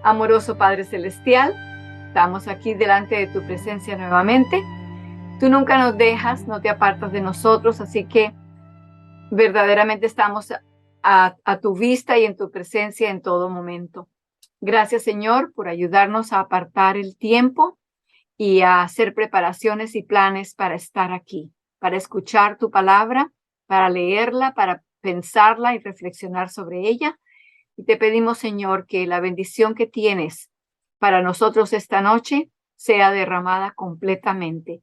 Amoroso Padre Celestial, estamos aquí delante de tu presencia nuevamente. Tú nunca nos dejas, no te apartas de nosotros, así que verdaderamente estamos a tu vista y en tu presencia en todo momento. Gracias, Señor, por ayudarnos a apartar el tiempo y a hacer preparaciones y planes para estar aquí, para escuchar tu palabra, para leerla, para pensarla y reflexionar sobre ella. Y te pedimos, Señor, que la bendición que tienes para nosotros esta noche sea derramada completamente.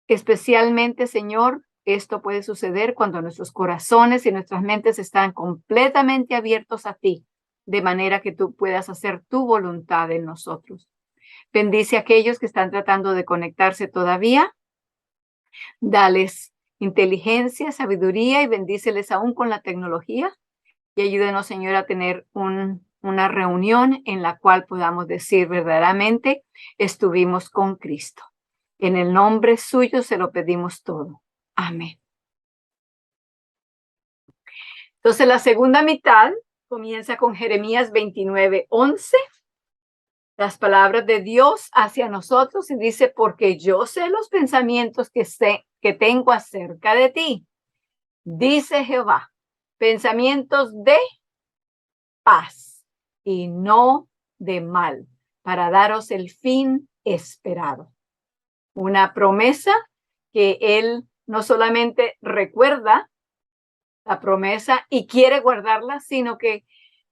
Especialmente, Señor, esto puede suceder cuando nuestros corazones y nuestras mentes están completamente abiertos a ti, de manera que tú puedas hacer tu voluntad en nosotros. Bendice a aquellos que están tratando de conectarse todavía. Dales inteligencia, sabiduría y bendíceles aún con la tecnología. Y ayúdenos, Señor, a tener una reunión en la cual podamos decir verdaderamente, estuvimos con Cristo. En el nombre suyo se lo pedimos todo. Amén. Entonces, la segunda mitad comienza con Jeremías 29:11. Las palabras de Dios hacia nosotros y dice, porque yo sé los pensamientos que tengo acerca de ti, dice Jehová, pensamientos de paz y no de mal, para daros el fin esperado. Una promesa que él no solamente recuerda la promesa y quiere guardarla, sino que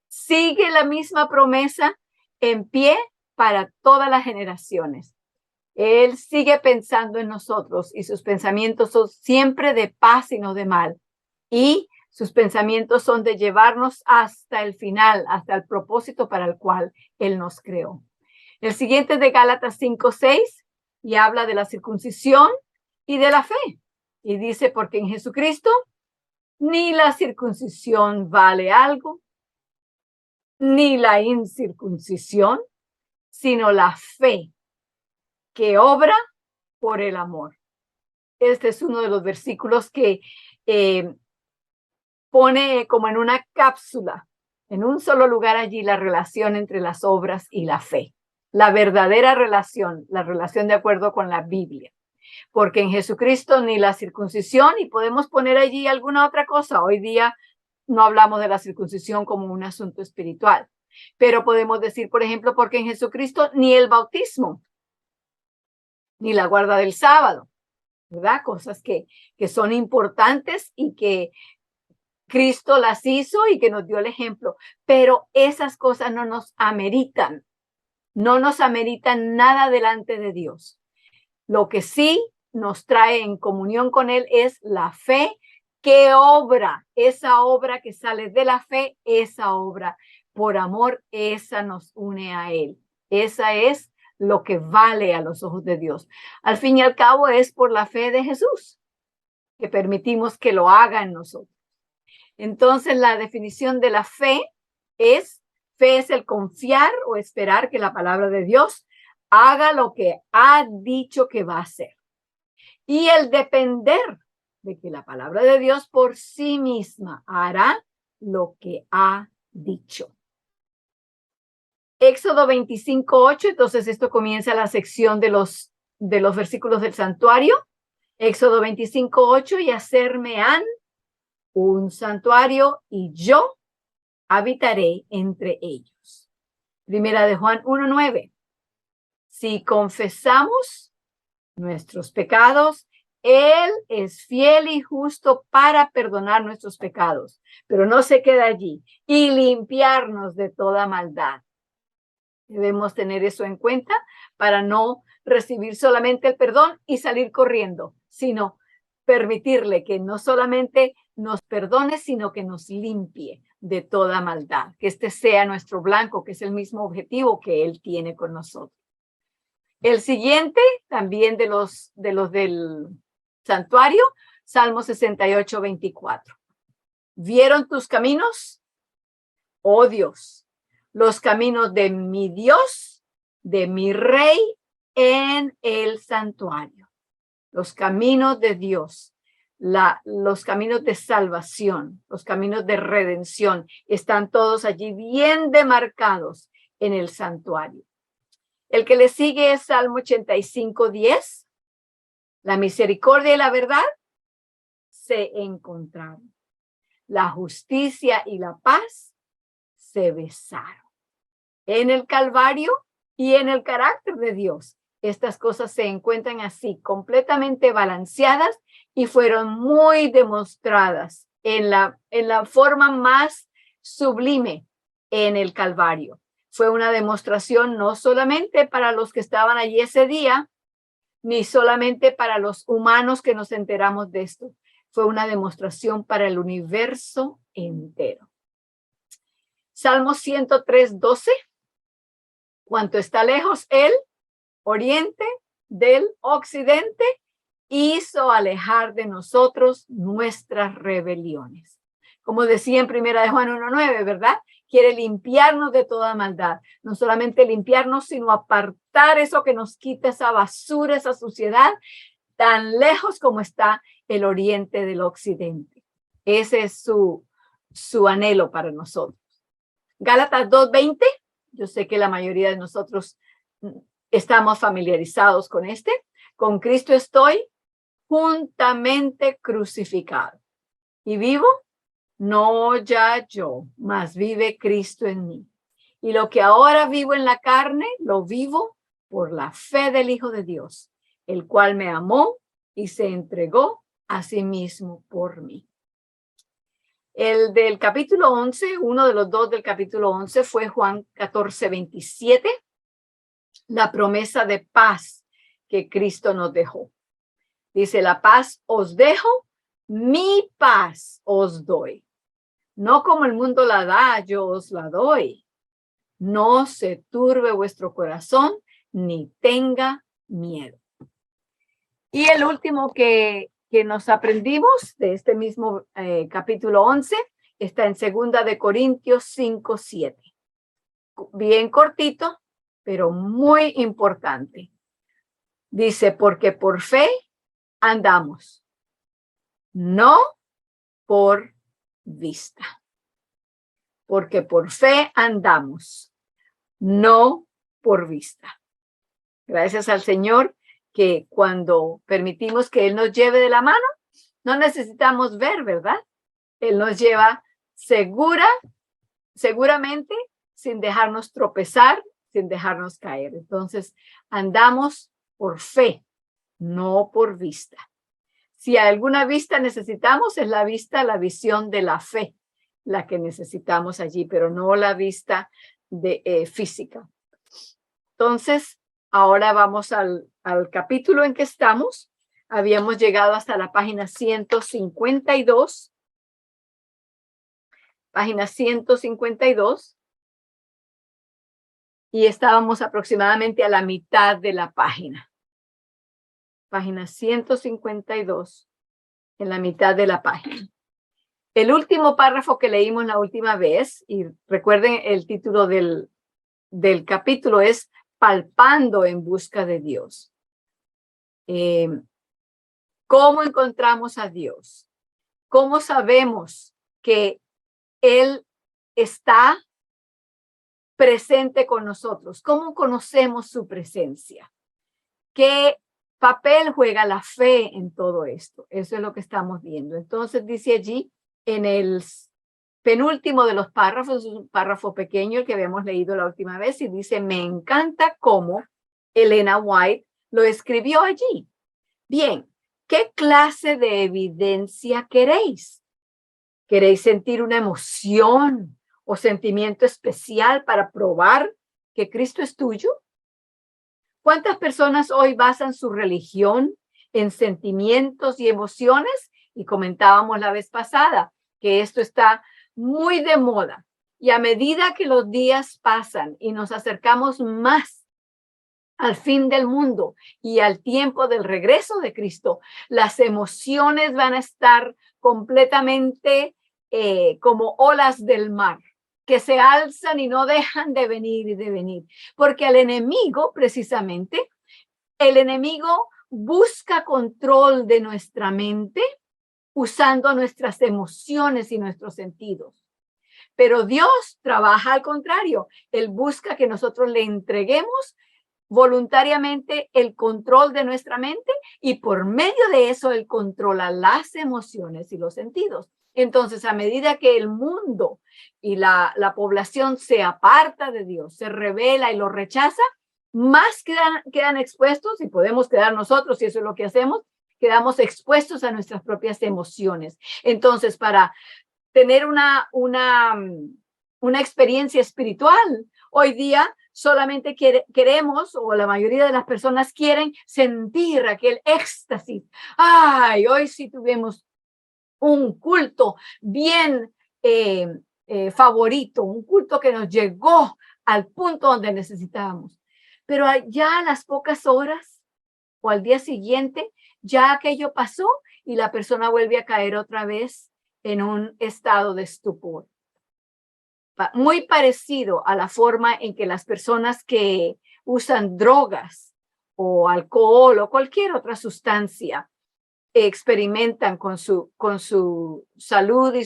sigue la misma promesa en pie para todas las generaciones. Él sigue pensando en nosotros y sus pensamientos son siempre de paz y no de mal. Y sus pensamientos son de llevarnos hasta el final, hasta el propósito para el cual Él nos creó. El siguiente es de Gálatas 5:6 y habla de la circuncisión y de la fe. Y dice, porque en Jesucristo ni la circuncisión vale algo, ni la incircuncisión, sino la fe que obra por el amor. Este es uno de los versículos que pone como en una cápsula, en un solo lugar allí, la relación entre las obras y la fe. La verdadera relación, la relación de acuerdo con la Biblia. Porque en Jesucristo ni la circuncisión, y podemos poner allí alguna otra cosa. Hoy día no hablamos de la circuncisión como un asunto espiritual, pero podemos decir, por ejemplo, porque en Jesucristo ni el bautismo, ni la guarda del sábado, ¿verdad? Cosas que son importantes y que Cristo las hizo y que nos dio el ejemplo, pero esas cosas no nos ameritan nada delante de Dios. Lo que sí nos trae en comunión con Él es la fe que obra, esa obra que sale de la fe, esa obra por amor, esa nos une a Él. Esa es lo que vale a los ojos de Dios. Al fin y al cabo es por la fe de Jesús que permitimos que lo haga en nosotros. Entonces la definición de la fe es el confiar o esperar que la palabra de Dios haga lo que ha dicho que va a hacer. Y el depender de que la palabra de Dios por sí misma hará lo que ha dicho. Éxodo 25:8, entonces esto comienza la sección de los versículos del santuario. Éxodo 25:8, y hacerme han un santuario y yo habitaré entre ellos. Primera de Juan 1:9. Si confesamos nuestros pecados, Él es fiel y justo para perdonar nuestros pecados, pero no se queda allí, y limpiarnos de toda maldad. Debemos tener eso en cuenta para no recibir solamente el perdón y salir corriendo, sino permitirle que no solamente nos perdone, sino que nos limpie de toda maldad, que este sea nuestro blanco, que es el mismo objetivo que Él tiene con nosotros. El siguiente, también de los del santuario, Salmo 68:24. ¿Vieron tus caminos? Oh Dios, los caminos de mi Dios, de mi Rey en el santuario. Los caminos de Dios, los caminos de salvación, los caminos de redención, están todos allí bien demarcados en el santuario. El que le sigue es Salmo 85:10. La misericordia y la verdad se encontraron. La justicia y la paz se besaron. En el Calvario y en el carácter de Dios, estas cosas se encuentran así, completamente balanceadas y fueron muy demostradas en la forma más sublime en el Calvario. Fue una demostración no solamente para los que estaban allí ese día, ni solamente para los humanos que nos enteramos de esto. Fue una demostración para el universo entero. Salmo 103:12. Cuanto está lejos el oriente del occidente, hizo alejar de nosotros nuestras rebeliones. Como decía en 1 de Juan 1:9, ¿verdad? Quiere limpiarnos de toda maldad. No solamente limpiarnos, sino apartar eso que nos quita, esa basura, esa suciedad, tan lejos como está el oriente del occidente. Ese es su anhelo para nosotros. Gálatas 2:20. Yo sé que la mayoría de nosotros estamos familiarizados con este. Con Cristo estoy juntamente crucificado. Y vivo, no ya yo, mas vive Cristo en mí. Y lo que ahora vivo en la carne, lo vivo por la fe del Hijo de Dios, el cual me amó y se entregó a sí mismo por mí. El del capítulo 11, uno de los dos del capítulo 11 fue Juan 14:27, la promesa de paz que Cristo nos dejó. Dice, la paz os dejo, mi paz os doy. No como el mundo la da, yo os la doy. No se turbe vuestro corazón, ni tenga miedo. Y el último que nos aprendimos de este mismo capítulo 11 está en 2 de Corintios 5:7. Bien cortito, pero muy importante. Dice, porque por fe andamos, no por vista. Porque por fe andamos, no por vista. Gracias al Señor que cuando permitimos que Él nos lleve de la mano, no necesitamos ver, ¿verdad? Él nos lleva seguramente, sin dejarnos tropezar, sin dejarnos caer. Entonces, andamos por fe, no por vista. Si alguna vista necesitamos, es la visión de la fe, la que necesitamos allí, pero no la vista física. Entonces, ahora vamos al capítulo en que estamos. Habíamos llegado hasta la página 152. Página 152. Y estábamos aproximadamente a la mitad de la página. Página 152, en la mitad de la página. El último párrafo que leímos la última vez, y recuerden el título del capítulo es Palpando en busca de Dios. ¿Cómo encontramos a Dios? ¿Cómo sabemos que Él está presente con nosotros? ¿Cómo conocemos su presencia? ¿Qué papel juega la fe en todo esto? Eso es lo que estamos viendo. Entonces dice allí en el penúltimo de los párrafos, es un párrafo pequeño el que habíamos leído la última vez, y dice, me encanta cómo Elena White lo escribió allí. Bien, ¿qué clase de evidencia queréis? ¿Queréis sentir una emoción o sentimiento especial para probar que Cristo es tuyo? ¿Cuántas personas hoy basan su religión en sentimientos y emociones? Y comentábamos la vez pasada que esto está muy de moda. Y a medida que los días pasan y nos acercamos más al fin del mundo y al tiempo del regreso de Cristo, las emociones van a estar completamente como olas del mar, que se alzan y no dejan de venir y de venir. Porque el enemigo, precisamente, el enemigo busca control de nuestra mente usando nuestras emociones y nuestros sentidos. Pero Dios trabaja al contrario. Él busca que nosotros le entreguemos voluntariamente el control de nuestra mente y por medio de eso Él controla las emociones y los sentidos. Entonces, a medida que el mundo y la población se aparta de Dios, se revela y lo rechaza, más quedan expuestos, y podemos quedar nosotros, si eso es lo que hacemos, quedamos expuestos a nuestras propias emociones. Entonces, para tener una experiencia espiritual, hoy día solamente queremos, o la mayoría de las personas quieren sentir aquel éxtasis. Ay, hoy sí tuvimos un culto bien favorito, un culto que nos llegó al punto donde necesitábamos. Pero ya a las pocas horas o al día siguiente, ya aquello pasó y la persona vuelve a caer otra vez en un estado de estupor. Muy parecido a la forma en que las personas que usan drogas o alcohol o cualquier otra sustancia experimentan con su salud y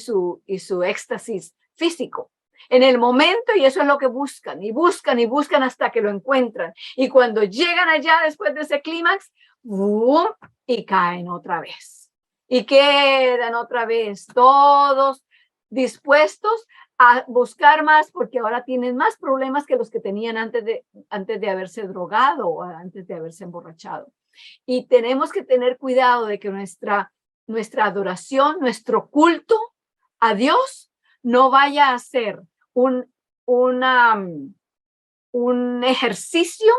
su éxtasis físico. En el momento, y eso es lo que buscan, y buscan y buscan hasta que lo encuentran. Y cuando llegan allá después de ese clímax, ¡bum!, y caen otra vez. Y quedan otra vez todos dispuestos a buscar más, porque ahora tienen más problemas que los que tenían antes de haberse drogado o antes de haberse emborrachado. Y tenemos que tener cuidado de que nuestra adoración, nuestro culto a Dios no vaya a ser un ejercicio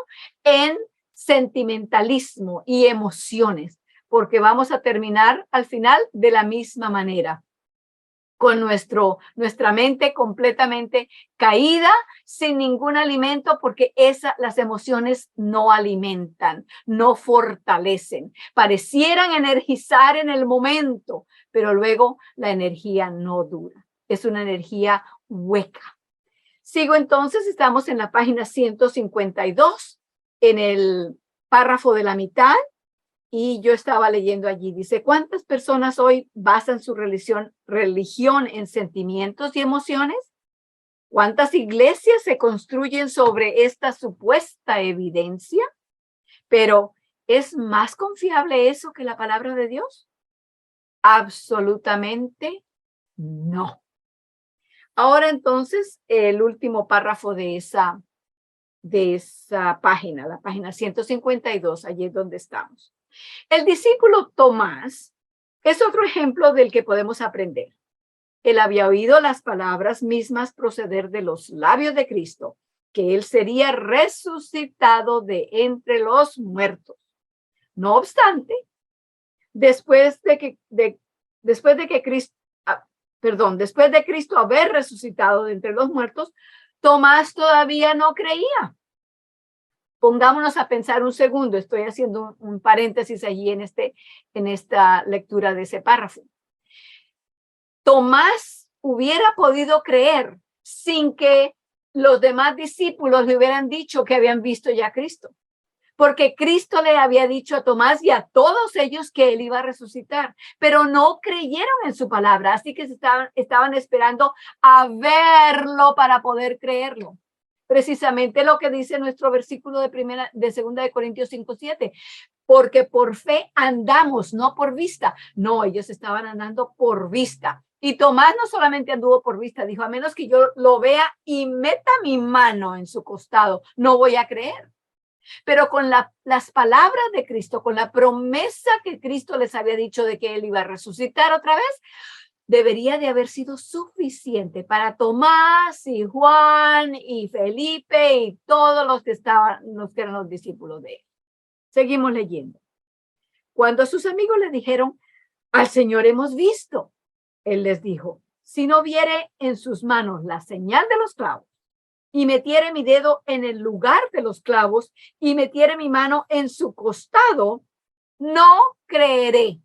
en sentimentalismo y emociones, porque vamos a terminar al final de la misma manera, con nuestra mente completamente caída, sin ningún alimento, porque las emociones no alimentan, no fortalecen. Parecieran energizar en el momento, pero luego la energía no dura. Es una energía hueca. Sigo entonces, estamos en la página 152, en el párrafo de la mitad. Y yo estaba leyendo allí, dice, ¿cuántas personas hoy basan su religión en sentimientos y emociones? ¿Cuántas iglesias se construyen sobre esta supuesta evidencia? Pero, ¿es más confiable eso que la palabra de Dios? Absolutamente no. Ahora entonces, el último párrafo de esa página, la página 152, allí es donde estamos. El discípulo Tomás es otro ejemplo del que podemos aprender. Él había oído las palabras mismas proceder de los labios de Cristo, que él sería resucitado de entre los muertos. No obstante, después de Cristo haber resucitado de entre los muertos, Tomás todavía no creía. Pongámonos a pensar un segundo, estoy haciendo un paréntesis allí en esta lectura de ese párrafo. Tomás hubiera podido creer sin que los demás discípulos le hubieran dicho que habían visto ya a Cristo, porque Cristo le había dicho a Tomás y a todos ellos que él iba a resucitar, pero no creyeron en su palabra, así que estaban esperando a verlo para poder creerlo. Precisamente lo que dice nuestro versículo de 2 de Corintios 5:7, porque por fe andamos, no por vista. No, ellos estaban andando por vista. Y Tomás no solamente anduvo por vista, dijo, a menos que yo lo vea y meta mi mano en su costado, no voy a creer. Pero con las palabras de Cristo, con la promesa que Cristo les había dicho de que él iba a resucitar otra vez, debería de haber sido suficiente para Tomás y Juan y Felipe y todos los que eran los discípulos de él. Seguimos leyendo. Cuando sus amigos le dijeron, al Señor hemos visto, él les dijo, si no viere en sus manos la señal de los clavos y metiere mi dedo en el lugar de los clavos y metiere mi mano en su costado, no creeré.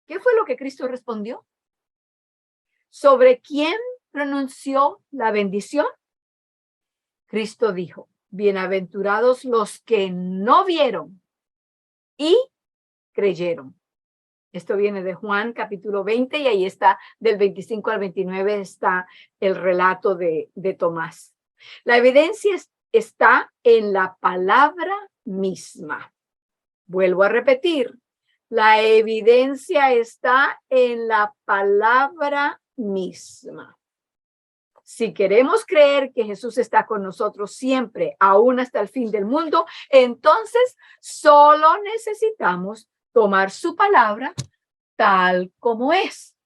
¿Qué fue lo que Cristo respondió? ¿Sobre quién pronunció la bendición? Cristo dijo, bienaventurados los que no vieron y creyeron. Esto viene de Juan capítulo 20 y ahí está del 25 al 29 está el relato de Tomás. La evidencia está en la palabra misma. Vuelvo a repetir, la evidencia está en la palabra misma. Si queremos creer que Jesús está con nosotros siempre, aún hasta el fin del mundo, entonces solo necesitamos tomar su palabra tal como es.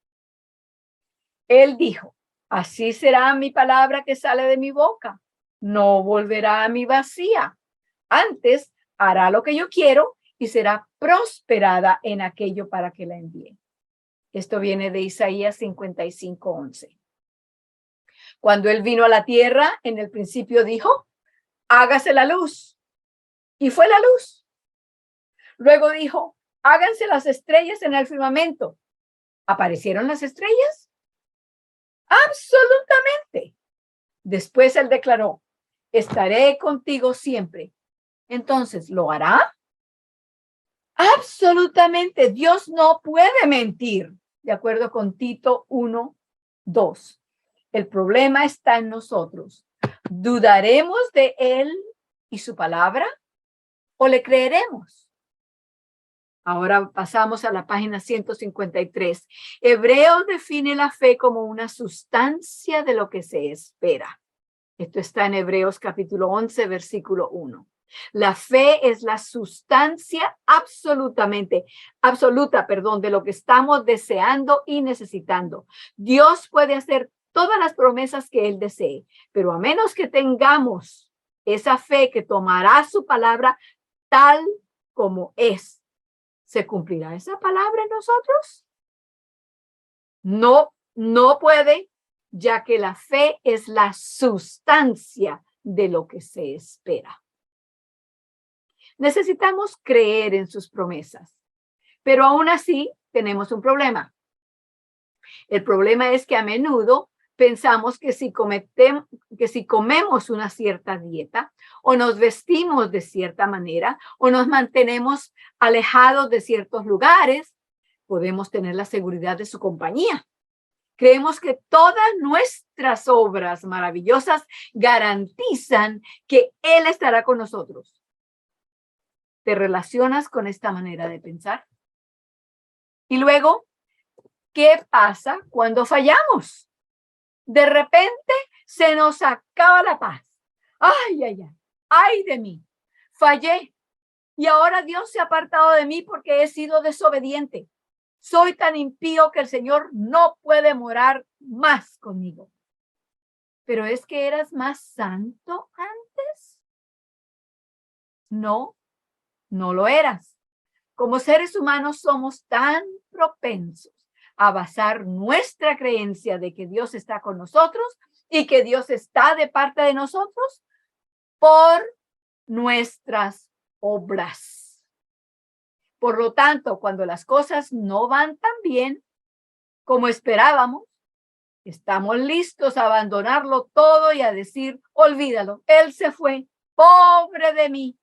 Él dijo, así será mi palabra que sale de mi boca. No volverá a mí vacía. Antes hará lo que yo quiero y será prosperada en aquello para que la envíe. Esto viene de Isaías 55:11. Cuando él vino a la tierra, en el principio dijo, hágase la luz. Y fue la luz. Luego dijo, háganse las estrellas en el firmamento. ¿Aparecieron las estrellas? Absolutamente. Después él declaró, estaré contigo siempre. Entonces, ¿lo hará? Absolutamente. Dios no puede mentir, de acuerdo con Tito 1:2. El problema está en nosotros. ¿Dudaremos de él y su palabra o le creeremos? Ahora pasamos a la página 153. Hebreos define la fe como una sustancia de lo que se espera. Esto está en Hebreos capítulo 11, versículo 1. La fe es la sustancia absoluta, de lo que estamos deseando y necesitando. Dios puede hacer todas las promesas que él desee, pero a menos que tengamos esa fe que tomará su palabra tal como es, ¿se cumplirá esa palabra en nosotros? No, no puede, ya que la fe es la sustancia de lo que se espera. Necesitamos creer en sus promesas, pero aún así tenemos un problema. El problema es que a menudo pensamos que si comemos una cierta dieta o nos vestimos de cierta manera o nos mantenemos alejados de ciertos lugares, podemos tener la seguridad de su compañía. Creemos que todas nuestras obras maravillosas garantizan que Él estará con nosotros. ¿Te relacionas con esta manera de pensar? Y luego, ¿qué pasa cuando fallamos? De repente se nos acaba la paz. Ay, ay, ay, ay de mí. Fallé. Y ahora Dios se ha apartado de mí porque he sido desobediente. Soy tan impío que el Señor no puede morar más conmigo. Pero es que eras más santo antes. No, no lo eras. Como seres humanos somos tan propensos a basar nuestra creencia de que Dios está con nosotros y que Dios está de parte de nosotros por nuestras obras. Por lo tanto, cuando las cosas no van tan bien como esperábamos, estamos listos a abandonarlo todo y a decir, olvídalo, él se fue, pobre de mí.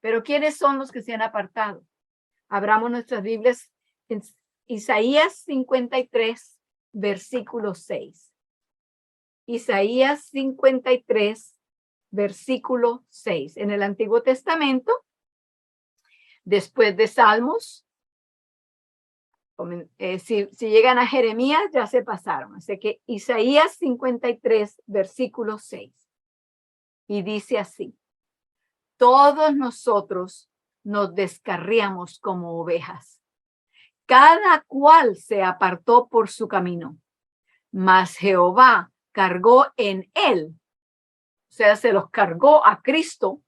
Pero ¿quiénes son los que se han apartado? Abramos nuestras Biblias en Isaías 53, versículo 6. Isaías 53, versículo 6. En el Antiguo Testamento, después de Salmos, si llegan a Jeremías, ya se pasaron. Así que Isaías 53, versículo 6. Y dice así, todos nosotros nos descarriamos como ovejas. Cada cual se apartó por su camino, mas Jehová cargó en él, o sea, se los cargó a Cristo,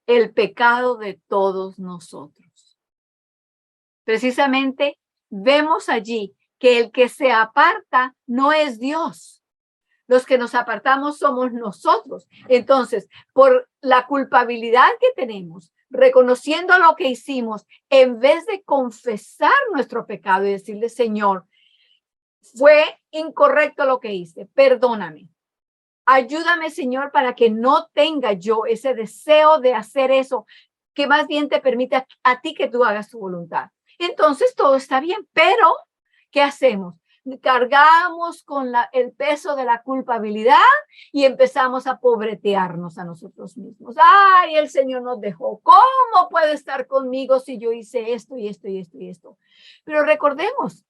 el pecado de todos nosotros. Precisamente vemos allí que el que se aparta no es Dios. Los que nos apartamos somos nosotros. Entonces, por la culpabilidad que tenemos, reconociendo lo que hicimos, en vez de confesar nuestro pecado y decirle, Señor, fue incorrecto lo que hice, perdóname. Ayúdame, Señor, para que no tenga yo ese deseo de hacer eso, que más bien te permita a ti que tú hagas tu voluntad. entonces todo está bien. Pero, ¿qué hacemos? Cargamos con el peso de la culpabilidad y empezamos a pobretearnos a nosotros mismos. Ay, el Señor nos dejó. ¿Cómo puede estar conmigo si yo hice esto y esto y esto y esto? Pero recordemos,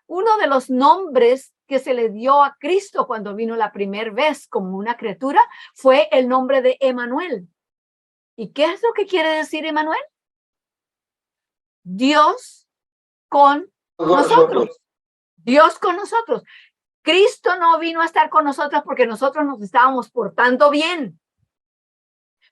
uno de los nombres que se le dio a Cristo cuando vino la primera vez como una criatura fue el nombre de Emanuel. ¿Y qué es lo que quiere decir Emanuel? Dios con nosotros. Dios con nosotros. Cristo no vino a estar con nosotros porque nosotros nos estábamos portando bien,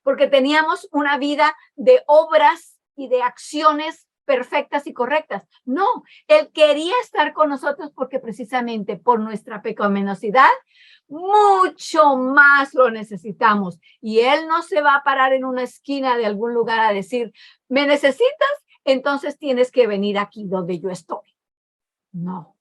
porque teníamos una vida de obras y de acciones perfectas y correctas. No, Él quería estar con nosotros porque precisamente por nuestra pecaminosidad mucho más lo necesitamos. Y Él no se va a parar en una esquina de algún lugar a decir, ¿me necesitas? Entonces tienes que venir aquí donde yo estoy. No,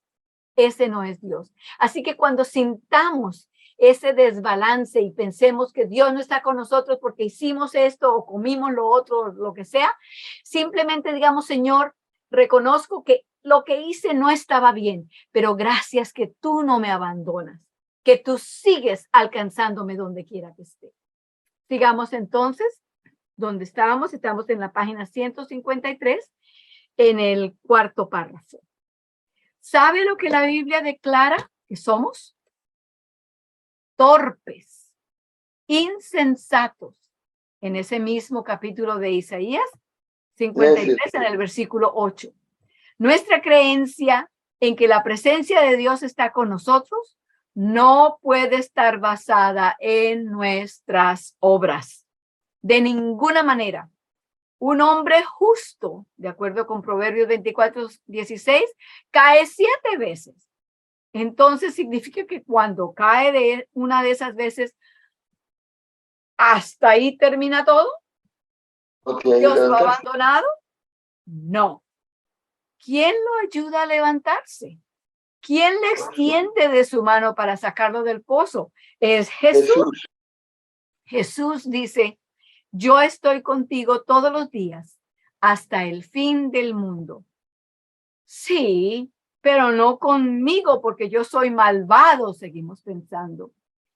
ese no es Dios. Así que cuando sintamos ese desbalance y pensemos que Dios no está con nosotros porque hicimos esto o comimos lo otro, lo que sea, simplemente digamos, Señor, reconozco que lo que hice no estaba bien, pero gracias que tú no me abandonas, que tú sigues alcanzándome donde quiera que esté. Sigamos entonces, donde estábamos en la página 153, en el cuarto párrafo. ¿Sabe lo que la Biblia declara que somos? Torpes, insensatos. En ese mismo capítulo de Isaías 53, en el versículo 8. Nuestra creencia en que la presencia de Dios está con nosotros no puede estar basada en nuestras obras. De ninguna manera. Un hombre justo, de acuerdo con Proverbios 24:16, cae 7 veces. Entonces significa que cuando cae de una de esas veces, ¿hasta ahí termina todo? Okay, ¿Dios lo ha abandonado? No. ¿Quién lo ayuda a levantarse? ¿Quién le extiende de su mano para sacarlo del pozo? Es Jesús. Jesús dice, yo estoy contigo todos los días hasta el fin del mundo. Sí, pero no conmigo porque yo soy malvado, seguimos pensando.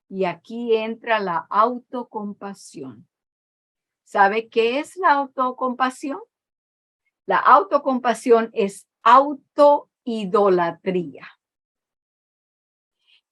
Y aquí entra la autocompasión. ¿Sabe qué es la autocompasión? La autocompasión es autoidolatría.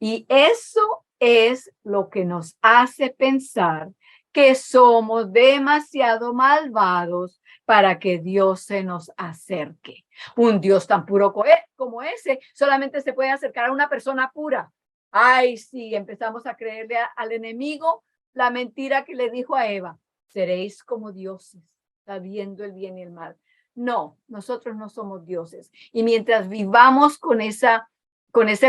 Y eso es lo que nos hace pensar que somos demasiado malvados para que Dios se nos acerque. Un Dios tan puro como ese solamente se puede acercar a una persona pura. Ay, sí, empezamos a creerle al enemigo la mentira que le dijo a Eva. Seréis como dioses, sabiendo el bien y el mal. No, nosotros no somos dioses. Y mientras vivamos con ese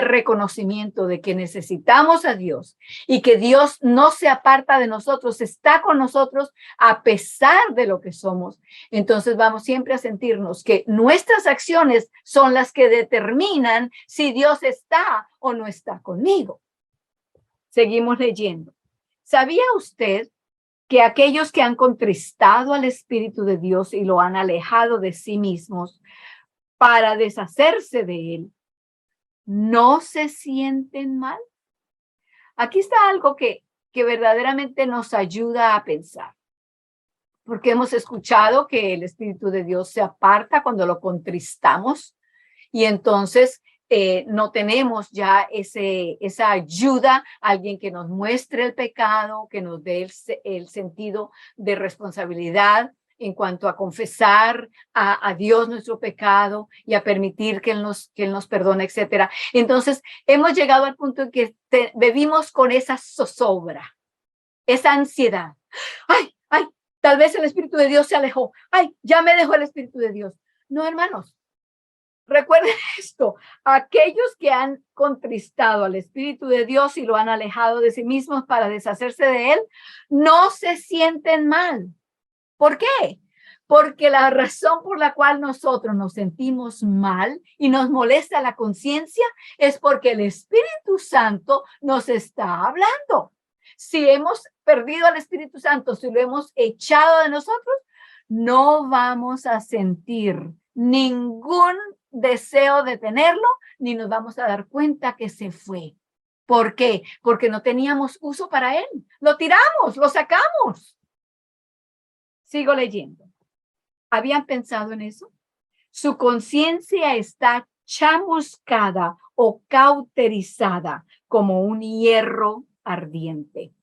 reconocimiento de que necesitamos a Dios y que Dios no se aparta de nosotros, está con nosotros a pesar de lo que somos, entonces vamos siempre a sentirnos que nuestras acciones son las que determinan si Dios está o no está conmigo. Seguimos leyendo. ¿Sabía usted que aquellos que han contristado al Espíritu de Dios y lo han alejado de sí mismos para deshacerse de él, no se sienten mal? Aquí está algo que verdaderamente nos ayuda a pensar, porque hemos escuchado que el Espíritu de Dios se aparta cuando lo contristamos y entonces no tenemos ya esa ayuda, alguien que nos muestre el pecado, que nos dé el sentido de responsabilidad en cuanto a confesar a Dios nuestro pecado y a permitir que Él nos perdone, etcétera. Entonces, hemos llegado al punto en que vivimos con esa zozobra, esa ansiedad. Ay, tal vez el Espíritu de Dios se alejó. Ay, ya me dejó el Espíritu de Dios. No, hermanos. Recuerden esto, aquellos que han contristado al Espíritu de Dios y lo han alejado de sí mismos para deshacerse de él, no se sienten mal. ¿Por qué? Porque la razón por la cual nosotros nos sentimos mal y nos molesta la conciencia es porque el Espíritu Santo nos está hablando. Si hemos perdido al Espíritu Santo, si lo hemos echado de nosotros, no vamos a sentir ningún deseo de tenerlo, ni nos vamos a dar cuenta que se fue. ¿Por qué? Porque no teníamos uso para él. Lo tiramos, lo sacamos. Sigo leyendo. ¿Habían pensado en eso? Su conciencia está chamuscada o cauterizada como un hierro ardiente.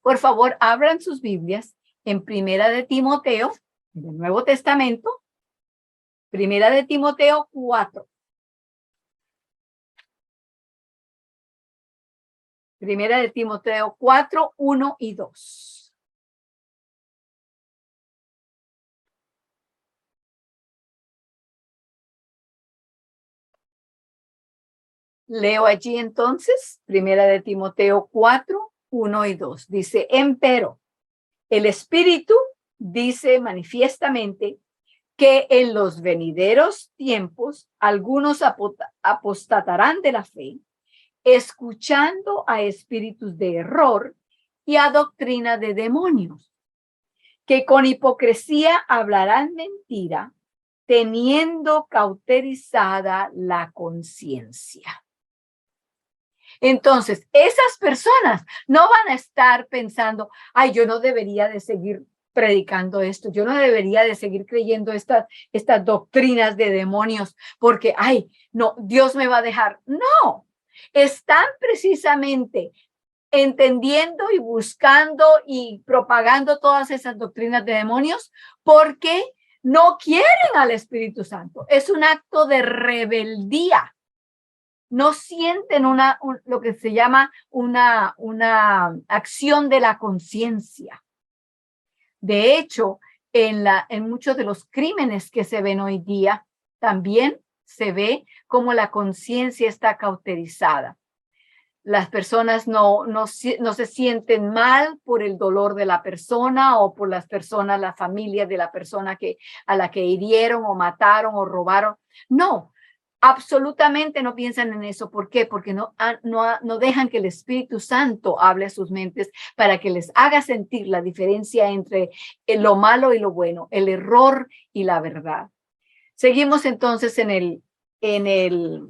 Por favor, abran sus Biblias en Primera de Timoteo, en el Nuevo Testamento, Primera de Timoteo 4. Primera de Timoteo 4, 1 y 2. Leo allí entonces, Primera de Timoteo 4, 1 y 2. Dice, empero, el Espíritu dice manifiestamente que en los venideros tiempos algunos apostatarán de la fe, escuchando a espíritus de error y a doctrina de demonios, que con hipocresía hablarán mentira, teniendo cauterizada la conciencia. Entonces, esas personas no van a estar pensando, ay, yo no debería de seguir predicando esto, yo no debería de seguir creyendo estas doctrinas de demonios, porque, ay, no, Dios me va a dejar. No, están precisamente entendiendo y buscando y propagando todas esas doctrinas de demonios porque no quieren al Espíritu Santo. Es un acto de rebeldía. No sienten lo que se llama una acción de la conciencia. De hecho, en muchos de los crímenes que se ven hoy día, también se ve cómo la conciencia está cauterizada. Las personas no se sienten mal por el dolor de la persona o por las personas, la familia de la persona a la que hirieron o mataron o robaron. No, absolutamente no piensan en eso. ¿Por qué? Porque no dejan que el Espíritu Santo hable a sus mentes para que les haga sentir la diferencia entre lo malo y lo bueno, el error y la verdad. Seguimos entonces en el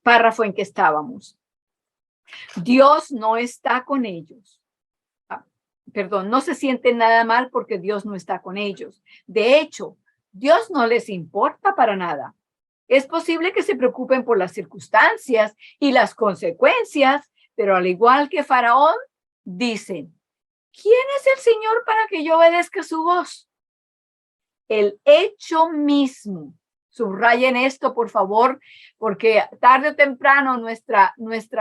párrafo en que estábamos. Dios no está con ellos. Perdón, no se sienten nada mal porque Dios no está con ellos. De hecho, Dios no les importa para nada. Es posible que se preocupen por las circunstancias y las consecuencias, pero al igual que Faraón, dicen, ¿quién es el Señor para que yo obedezca su voz? El hecho mismo. Subrayen esto, por favor, porque tarde o temprano nuestra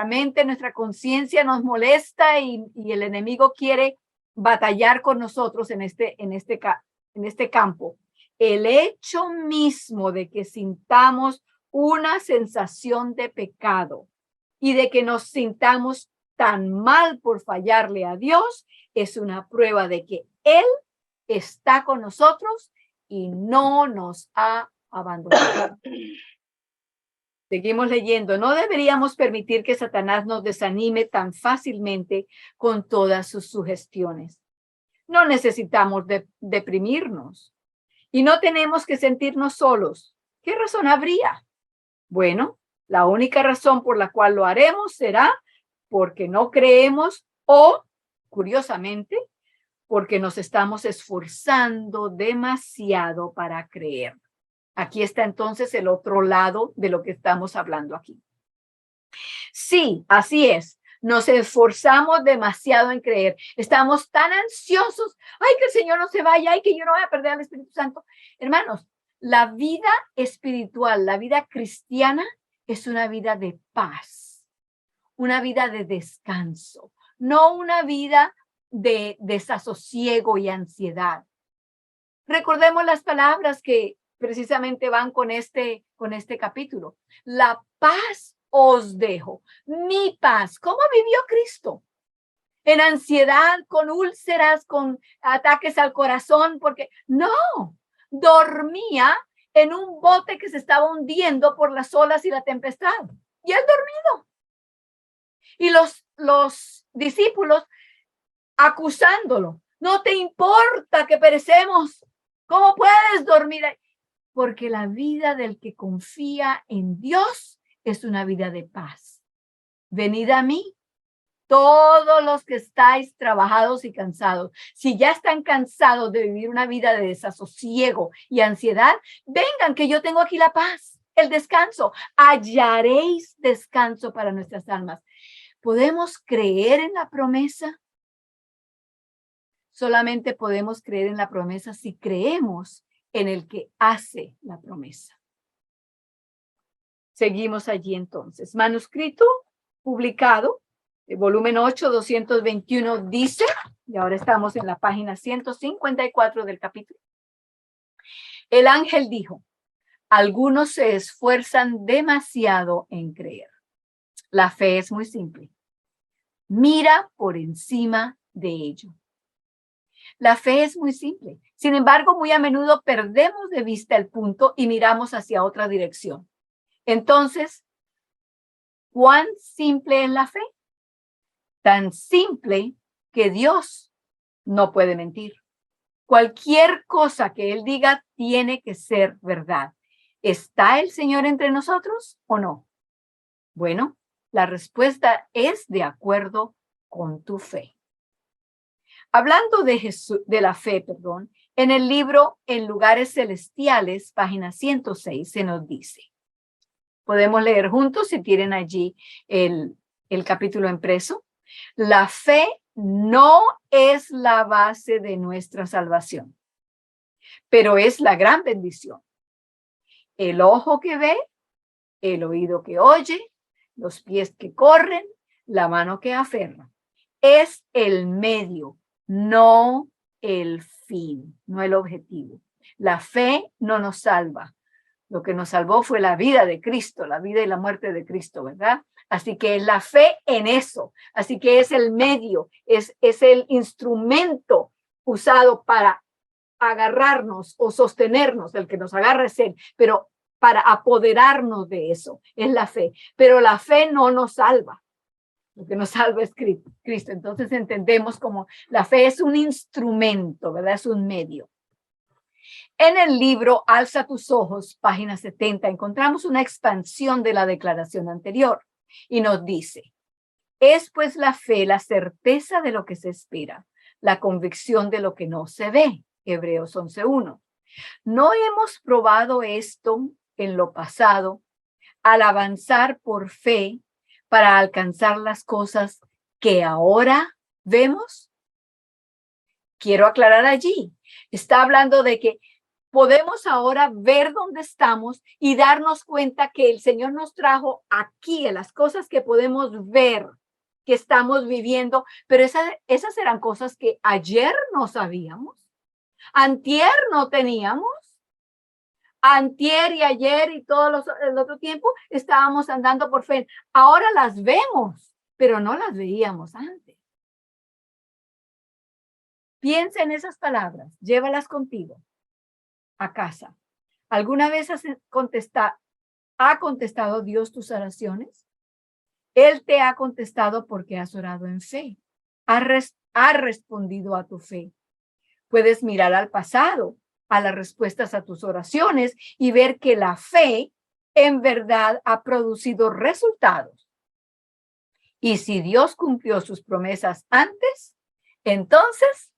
mente, nuestra conciencia nos molesta y el enemigo quiere batallar con nosotros en este campo. El hecho mismo de que sintamos una sensación de pecado y de que nos sintamos tan mal por fallarle a Dios es una prueba de que Él está con nosotros y no nos ha abandonado. Seguimos leyendo. No deberíamos permitir que Satanás nos desanime tan fácilmente con todas sus sugestiones. No necesitamos deprimirnos y no tenemos que sentirnos solos. ¿Qué razón habría? Bueno, la única razón por la cual lo haremos será porque no creemos o, curiosamente, porque nos estamos esforzando demasiado para creer. Aquí está entonces el otro lado de lo que estamos hablando aquí. Sí, así es. Nos esforzamos demasiado en creer. Estamos tan ansiosos. Ay, que el Señor no se vaya. Ay, que yo no voy a perder al Espíritu Santo. Hermanos, la vida espiritual, la vida cristiana es una vida de paz, una vida de descanso, no una vida de desasosiego y ansiedad. Recordemos las palabras que precisamente van con este capítulo. La paz os dejo, mi paz. ¿Cómo vivió Cristo? En ansiedad, con úlceras, con ataques al corazón, porque no, dormía en un bote que se estaba hundiendo por las olas y la tempestad. Y él dormido. Y los discípulos acusándolo. No te importa que perecemos. ¿Cómo puedes dormir ahí? porque la vida del que confía en Dios es una vida de paz. Venid a mí, todos los que estáis trabajados y cansados. Si ya están cansados de vivir una vida de desasosiego y ansiedad, vengan que yo tengo aquí la paz, el descanso. Hallaréis descanso para nuestras almas. ¿Podemos creer en la promesa? Solamente podemos creer en la promesa si creemos en el que hace la promesa. Seguimos allí entonces. Manuscrito publicado, volumen 8, 221 dice, y ahora estamos en la página 154 del capítulo. El ángel dijo, algunos se esfuerzan demasiado en creer. La fe es muy simple. Mira por encima de ello. La fe es muy simple. Sin embargo, muy a menudo perdemos de vista el punto y miramos hacia otra dirección. Entonces, ¿cuán simple es la fe? Tan simple que Dios no puede mentir. Cualquier cosa que Él diga tiene que ser verdad. ¿Está el Señor entre nosotros o no? Bueno, la respuesta es de acuerdo con tu fe. Hablando de Jesús, de la fe, en el libro En Lugares Celestiales, página 106, se nos dice. Podemos leer juntos si tienen allí el capítulo impreso. La fe no es la base de nuestra salvación, pero es la gran bendición. El ojo que ve, el oído que oye, los pies que corren, la mano que aferra. Es el medio, no el fin, no el objetivo. La fe no nos salva. Lo que nos salvó fue la vida de Cristo, la vida y la muerte de Cristo, ¿verdad? Así que la fe en eso, así que es el medio, es el instrumento usado para agarrarnos o sostenernos, el que nos agarra es Él, pero para apoderarnos de eso es la fe. Pero la fe no nos salva. Lo que nos salva es Cristo. Entonces entendemos como la fe es un instrumento, ¿verdad? Es un medio. En el libro Alza tus ojos, página 70, encontramos una expansión de la declaración anterior y nos dice, es pues la fe la certeza de lo que se espera, la convicción de lo que no se ve. Hebreos 11:1. ¿No hemos probado esto en lo pasado al avanzar por fe para alcanzar las cosas que ahora vemos? Quiero aclarar allí. Está hablando de que podemos ahora ver dónde estamos y darnos cuenta que el Señor nos trajo aquí en las cosas que podemos ver que estamos viviendo, pero esas eran cosas que ayer no sabíamos, antier no teníamos, antier y ayer y el otro tiempo estábamos andando por fe. Ahora las vemos, pero no las veíamos antes. Piensa en esas palabras, llévalas contigo a casa. ¿Alguna vez ha contestado Dios tus oraciones? Él te ha contestado porque has orado en fe. Ha respondido a tu fe. Puedes mirar al pasado, a las respuestas a tus oraciones y ver que la fe en verdad ha producido resultados. Y si Dios cumplió sus promesas antes, entonces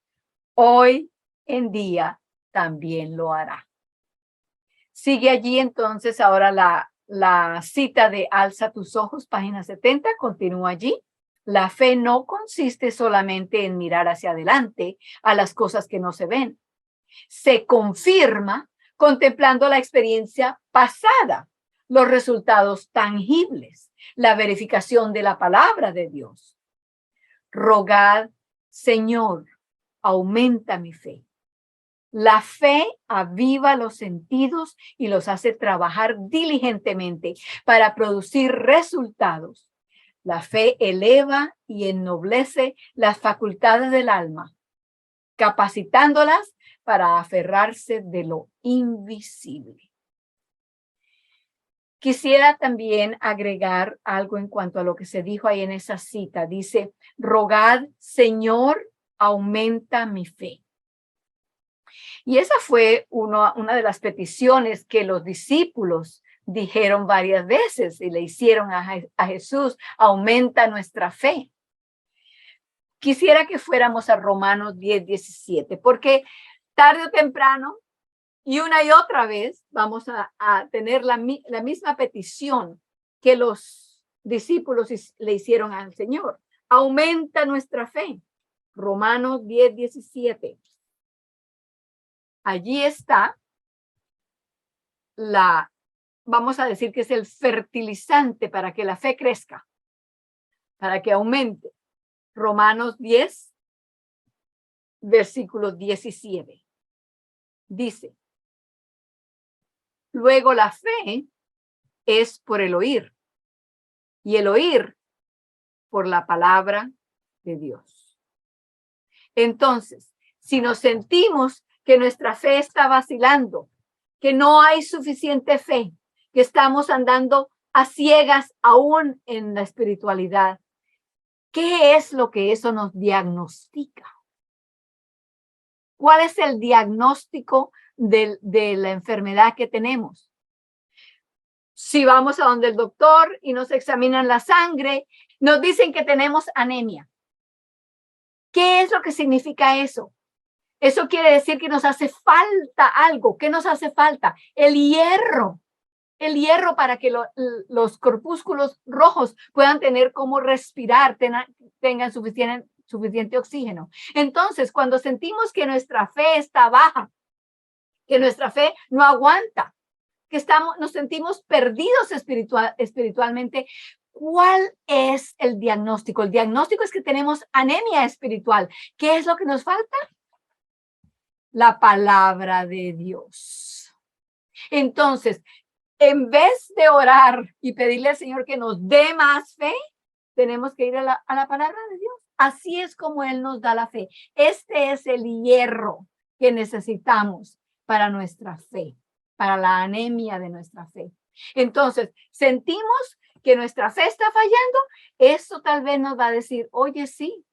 hoy en día también lo hará. Sigue allí entonces ahora la cita de Alza tus ojos, página 70, continúa allí. La fe no consiste solamente en mirar hacia adelante a las cosas que no se ven. Se confirma contemplando la experiencia pasada, los resultados tangibles, la verificación de la palabra de Dios. Rogad, Señor, aumenta mi fe. La fe aviva los sentidos y los hace trabajar diligentemente para producir resultados. La fe eleva y ennoblece las facultades del alma, capacitándolas para aferrarse de lo invisible. Quisiera también agregar algo en cuanto a lo que se dijo ahí en esa cita. Dice, rogad, Señor, aumenta mi fe. Y esa fue una de las peticiones que los discípulos dijeron varias veces y le hicieron a Jesús: aumenta nuestra fe. Quisiera que fuéramos a Romanos 10:17, porque tarde o temprano y una y otra vez vamos a tener la misma petición que los discípulos le hicieron al Señor. Aumenta nuestra fe. Romanos 10:17. Allí está vamos a decir que es el fertilizante para que la fe crezca, para que aumente. Romanos 10, versículo 17. Dice: luego la fe es por el oír, y el oír por la palabra de Dios. Entonces, si nos sentimos que nuestra fe está vacilando, que no hay suficiente fe, que estamos andando a ciegas aún en la espiritualidad, ¿qué es lo que eso nos diagnostica? ¿Cuál es el diagnóstico de la enfermedad que tenemos? Si vamos a donde el doctor y nos examinan la sangre, nos dicen que tenemos anemia. ¿Qué es lo que significa eso? Eso quiere decir que nos hace falta algo. ¿Qué nos hace falta? El hierro. El hierro para que los corpúsculos rojos puedan tener cómo respirar, tengan suficiente oxígeno. Entonces, cuando sentimos que nuestra fe está baja, que nuestra fe no aguanta, que nos sentimos perdidos espiritualmente, ¿cuál es el diagnóstico? El diagnóstico es que tenemos anemia espiritual. ¿Qué es lo que nos falta? La palabra de Dios. Entonces, en vez de orar y pedirle al Señor que nos dé más fe, tenemos que ir a la palabra de Dios. Así es como Él nos da la fe. Este es el hierro que necesitamos para nuestra fe, para la anemia de nuestra fe. Entonces, sentimos que nuestra fe está fallando. Eso tal vez nos va a decir: oye, sí,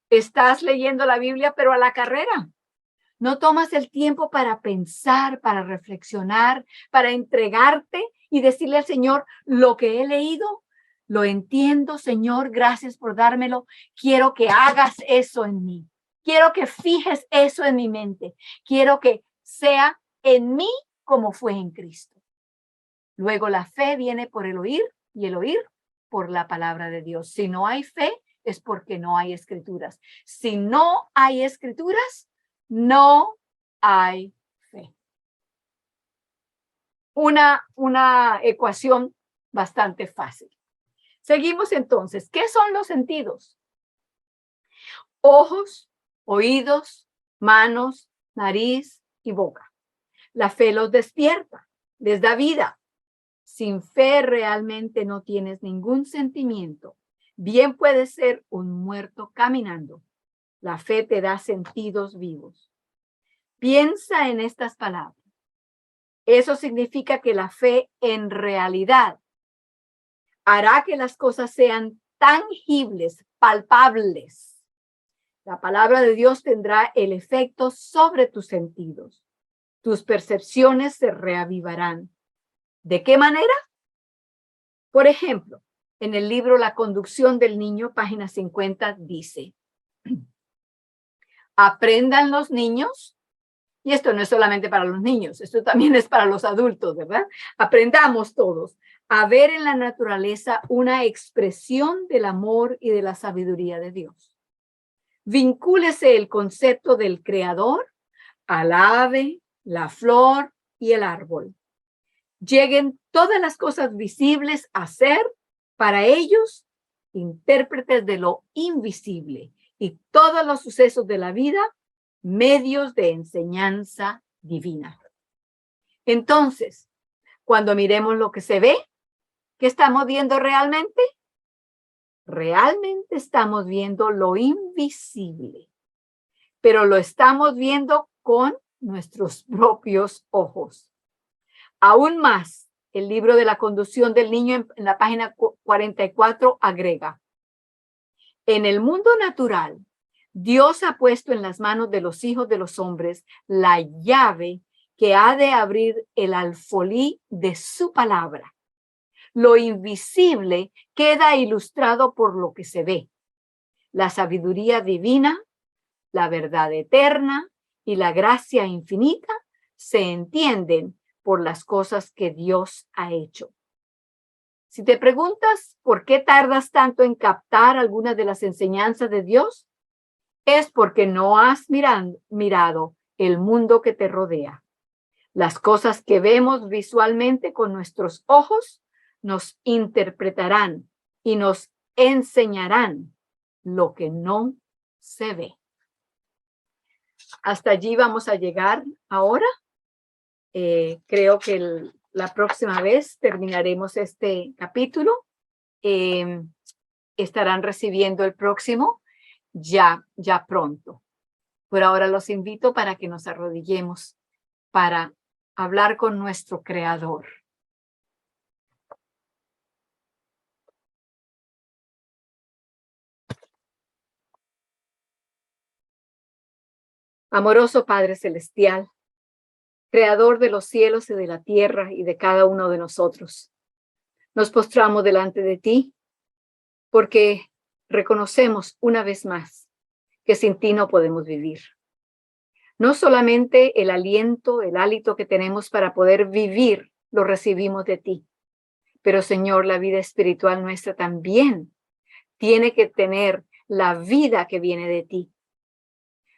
estás leyendo la Biblia, pero a la carrera. No tomas el tiempo para pensar, para reflexionar, para entregarte y decirle al Señor: lo que he leído, lo entiendo, Señor, gracias por dármelo. Quiero que hagas eso en mí. Quiero que fijes eso en mi mente. Quiero que sea en mí como fue en Cristo. Luego la fe viene por el oír y el oír por la palabra de Dios. Si no hay fe, es porque no hay escrituras. Si no hay escrituras, no hay fe. Una ecuación bastante fácil. Seguimos entonces. ¿Qué son los sentidos? Ojos, oídos, manos, nariz y boca. La fe los despierta, les da vida. Sin fe realmente no tienes ningún sentimiento. Bien puedes ser un muerto caminando. La fe te da sentidos vivos. Piensa en estas palabras. Eso significa que la fe en realidad hará que las cosas sean tangibles, palpables. La palabra de Dios tendrá el efecto sobre tus sentidos. Tus percepciones se reavivarán. ¿De qué manera? Por ejemplo, en el libro La conducción del niño, página 50, dice: aprendan los niños, y esto no es solamente para los niños, esto también es para los adultos, ¿verdad? Aprendamos todos a ver en la naturaleza una expresión del amor y de la sabiduría de Dios. Vincúlese el concepto del creador al ave, la flor y el árbol. Lleguen todas las cosas visibles a ser, para ellos, intérpretes de lo invisible, y todos los sucesos de la vida, medios de enseñanza divina. Entonces, cuando miremos lo que se ve, ¿qué estamos viendo realmente? Realmente estamos viendo lo invisible, pero lo estamos viendo con nuestros propios ojos. Aún más, el libro de La conducción del niño en la página 44 agrega: en el mundo natural, Dios ha puesto en las manos de los hijos de los hombres la llave que ha de abrir el alfolí de su palabra. Lo invisible queda ilustrado por lo que se ve. La sabiduría divina, la verdad eterna y la gracia infinita se entienden por las cosas que Dios ha hecho. Si te preguntas por qué tardas tanto en captar algunas de las enseñanzas de Dios, es porque no has mirado el mundo que te rodea. Las cosas que vemos visualmente con nuestros ojos nos interpretarán y nos enseñarán lo que no se ve. Hasta allí vamos a llegar ahora. Creo que la próxima vez terminaremos este capítulo. Estarán recibiendo el próximo ya pronto. Por ahora los invito para que nos arrodillemos para hablar con nuestro Creador. Amoroso Padre Celestial, Creador de los cielos y de la tierra y de cada uno de nosotros, nos postramos delante de ti porque reconocemos una vez más que sin ti no podemos vivir. No solamente el hálito que tenemos para poder vivir, lo recibimos de ti, pero Señor, la vida espiritual nuestra también tiene que tener la vida que viene de ti.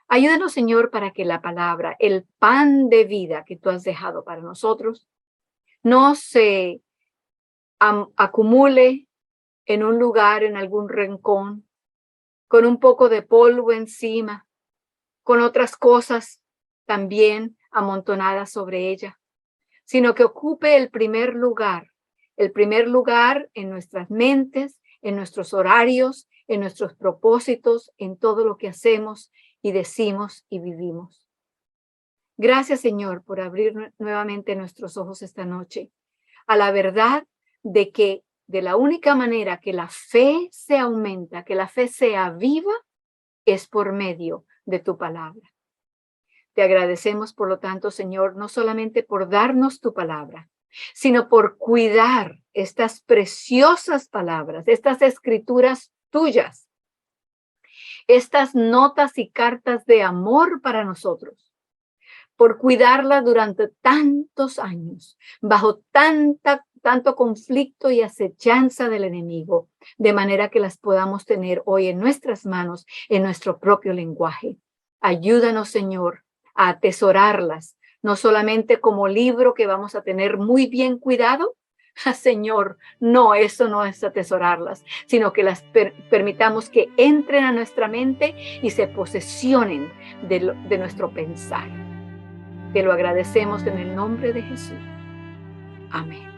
Ayúdanos, Señor, para que la palabra, el pan de vida que tú has dejado para nosotros, no se acumule en un lugar, en algún rincón, con un poco de polvo encima, con otras cosas también amontonadas sobre ella, sino que ocupe el primer lugar en nuestras mentes, en nuestros horarios, en nuestros propósitos, en todo lo que hacemos y decimos y vivimos. Gracias, Señor, por abrir nuevamente nuestros ojos esta noche a la verdad de que de la única manera que la fe se aumenta, que la fe sea viva, es por medio de tu palabra. Te agradecemos, por lo tanto, Señor, no solamente por darnos tu palabra, sino por cuidar estas preciosas palabras, estas escrituras tuyas, estas notas y cartas de amor para nosotros, por cuidarlas durante tantos años, bajo tanto conflicto y acechanza del enemigo, de manera que las podamos tener hoy en nuestras manos, en nuestro propio lenguaje. Ayúdanos, Señor, a atesorarlas, no solamente como libro que vamos a tener muy bien cuidado. Señor, no, eso no es atesorarlas, sino que las permitamos que entren a nuestra mente y se posesionen de nuestro pensar. Te lo agradecemos en el nombre de Jesús. Amén.